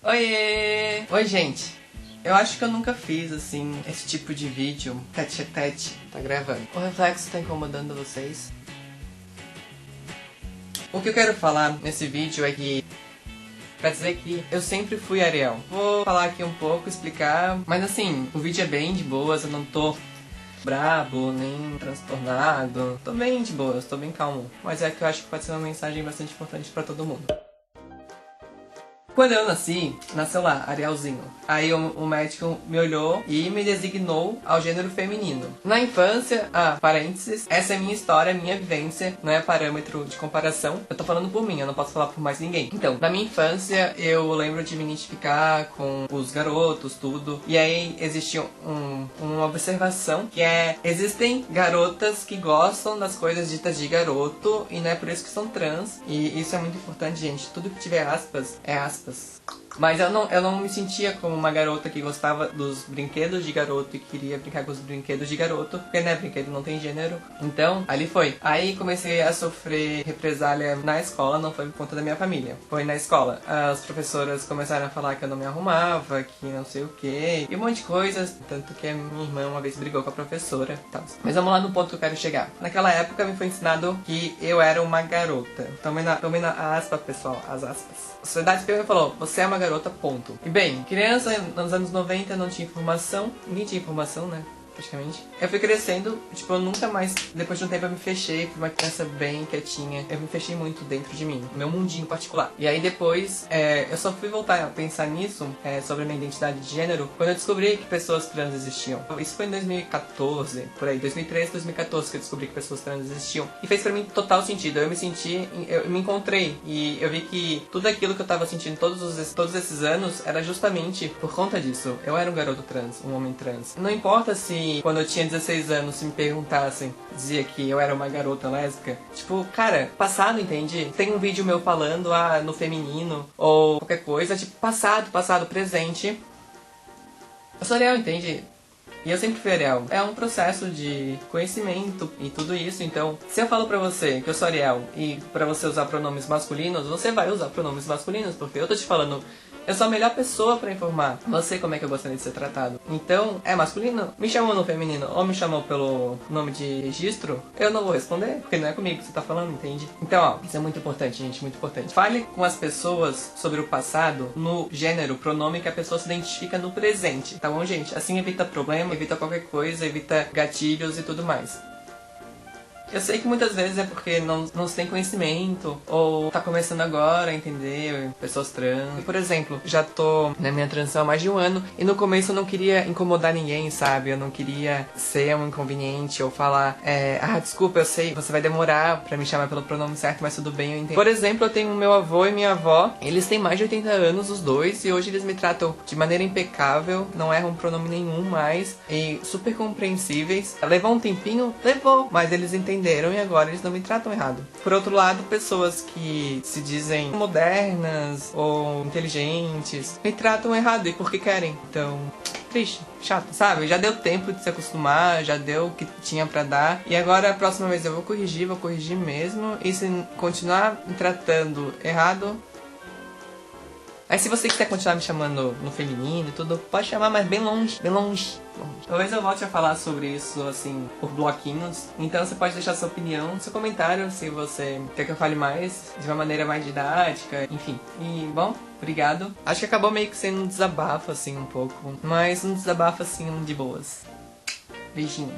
Oiê! Oi, gente. Eu acho que eu nunca fiz, assim, esse tipo de vídeo tete-a-tete. Tá gravando. O reflexo tá incomodando vocês? O que eu quero falar nesse vídeo é que, pra dizer que eu sempre fui Ariel. Vou falar aqui um pouco, explicar, mas assim, o vídeo é bem de boas, eu não tô brabo, nem transtornado. Tô bem de boas, tô bem calmo. Mas é que eu acho que pode ser uma mensagem bastante importante pra todo mundo. Quando eu nasci, nasceu lá, Arielzinho. Aí o médico me olhou e me designou ao gênero feminino. Na infância, parênteses, essa é minha história, minha vivência, não é parâmetro de comparação. Eu tô falando por mim, eu não posso falar por mais ninguém. Então, na minha infância, eu lembro de me identificar com os garotos, tudo. E aí existe uma observação que é: existem garotas que gostam das coisas ditas de garoto e não é por isso que são trans. E isso é muito importante, gente. Tudo que tiver aspas, é aspas. Mas eu não me sentia como uma garota que gostava dos brinquedos de garoto e queria brincar com os brinquedos de garoto, porque, né, brinquedo não tem gênero. Então, ali foi. Aí comecei a sofrer represália na escola, não foi por conta da minha família. Foi na escola. As professoras começaram a falar que eu não me arrumava, que não sei o que, e um monte de coisas. Tanto que a minha irmã uma vez brigou com a professora e tal. Mas vamos lá no ponto que eu quero chegar. Naquela época me foi ensinado que eu era uma garota. Tomei na aspa, pessoal, as aspas. A sociedade pegou e falou: você é uma garota, ponto. E bem, criança nos anos 90 não tinha informação, ninguém tinha informação, né? Praticamente. Eu fui crescendo, tipo, eu nunca mais, depois de um tempo eu me fechei, fui uma criança bem quietinha. Eu me fechei muito dentro de mim, meu mundinho particular. E aí depois, eu só fui voltar a pensar nisso, sobre a minha identidade de gênero, quando eu descobri que pessoas trans existiam. Isso foi em 2014, por aí, 2013, 2014 que eu descobri que pessoas trans existiam. E fez pra mim total sentido. Eu me encontrei e eu vi que tudo aquilo que eu tava sentindo todos esses anos era justamente por conta disso. Eu era um garoto trans, um homem trans. Não importa se quando eu tinha 16 anos, se me perguntassem, dizia que eu era uma garota lésbica. Tipo, cara, passado, entende? Tem um vídeo meu falando, no feminino, ou qualquer coisa, tipo, passado, presente. Eu sou Ariel, entende? E eu sempre fui Ariel. É um processo de conhecimento e tudo isso. Então, se eu falo pra você que eu sou Ariel e pra você usar pronomes masculinos, você vai usar pronomes masculinos, porque eu tô te falando, eu sou a melhor pessoa pra informar você como é que eu gostaria de ser tratado. Então, é masculino? Me chamou no feminino ou me chamou pelo nome de registro? Eu não vou responder, porque não é comigo que você tá falando, entende? Então, isso é muito importante, gente, muito importante. Fale com as pessoas sobre o passado no gênero, pronome que a pessoa se identifica no presente, tá bom, gente? Assim evita problema, evita qualquer coisa, evita gatilhos e tudo mais. Eu sei que muitas vezes é porque não se tem conhecimento, ou tá começando agora a entender pessoas trans. Por exemplo, já tô na minha transição há mais de um ano, e no começo eu não queria incomodar ninguém, sabe? Eu não queria ser um inconveniente, ou falar, desculpa, eu sei, você vai demorar pra me chamar pelo pronome certo, mas tudo bem, eu entendo. Por exemplo, eu tenho meu avô e minha avó, eles têm mais de 80 anos, os dois, e hoje eles me tratam de maneira impecável, não erram pronome nenhum mais, e super compreensíveis. Levou um tempinho? Levou, mas eles entenderam e agora eles não me tratam errado. Por outro lado, pessoas que se dizem modernas ou inteligentes me tratam errado, e porque querem. Então, triste, chato, sabe? Já deu tempo de se acostumar, já deu o que tinha pra dar, e agora a próxima vez eu vou corrigir mesmo, e se continuar me tratando errado, aí se você quiser continuar me chamando no feminino e tudo, pode chamar, mas bem longe, bem longe. Talvez eu volte a falar sobre isso, assim, por bloquinhos. Então você pode deixar sua opinião, seu comentário, se você quer que eu fale mais, de uma maneira mais didática, enfim. E, bom, obrigado. Acho que acabou meio que sendo um desabafo, assim, um pouco. Mas um desabafo, assim, de boas. Beijinho.